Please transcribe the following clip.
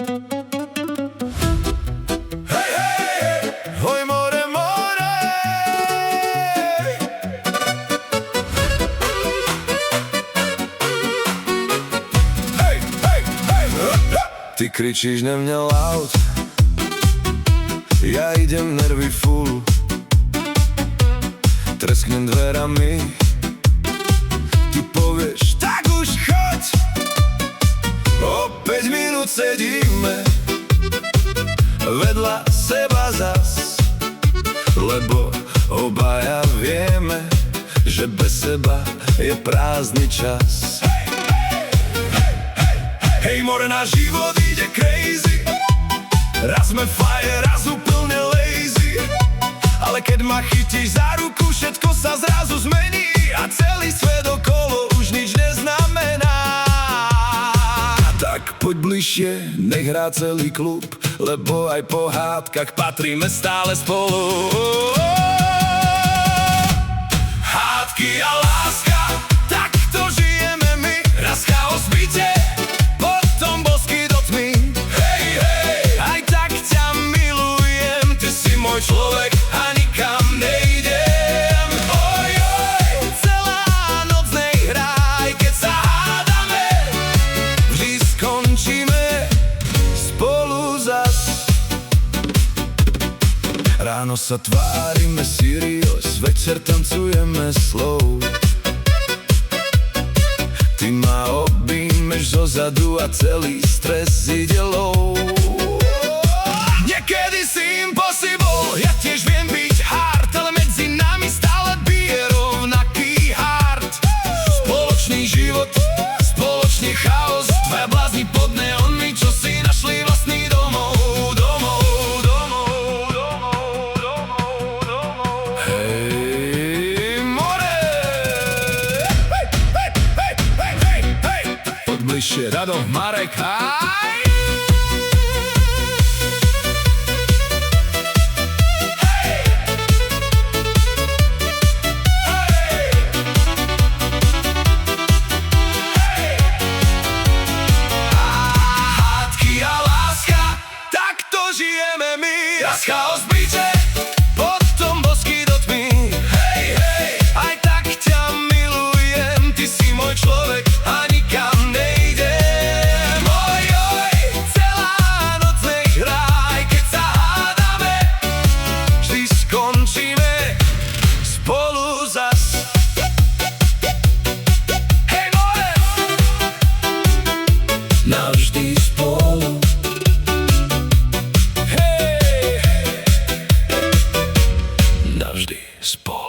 Hej, hej, hoj more, more. Hej, hej, hej. Ty kričíš na mňa loud, ja idem nervy full. Tresknem dverami, ty povieš, tak už choď. O 5 minút sedíme vedľa seba zas, lebo obaja vieme, že bez seba je prázdny čas. Hej, hej, hej, hej, hej, more, náš život ide crazy. Raz sme fire, raz úplne lazy. Ale keď ma chytíš za ruku, všetko sa zrazu zmení a celý svet okolo už nič neznamená. Tak poď bližšie, nech hrá celý klub, lebo aj po hádkach patríme stále spolu. Hádky a láska, tak to žijeme my. Raz chaos v byte, potom bosky do tmy. Hej, hej, aj tak ťa milujem, ty si môj človek a nikam nejdem. Oj, oj, celá noc nehrá, aj keď sa hádame, vždy skončíme spolu zas. Ráno sa tvárime serious, večer tancujeme slow. Ty ma objímeš zozadu a celý stres ide low. Niekedy si impossible, ja tiež viem byť hard, ale medzi nami stále bije rovnaký heart. Spoločný život, spoločný chaos, dvaja blázni pod neonmi, čo si našli vlastný domov. Hej, more! Hej, hej, hej, hej, hej, hej! Poď bližšie, Rado, Marek, aj! Raz chaos v byte, potom bosky do tmy. Hej, hej, aj tak ťa milujem, ty si môj človek a nikam nejdem. Oj, oj, celá noc nech hrá, aj keď sa hádame, vždy skončíme spolu zas. Hej, more, navždy spolu. Navždy spolu.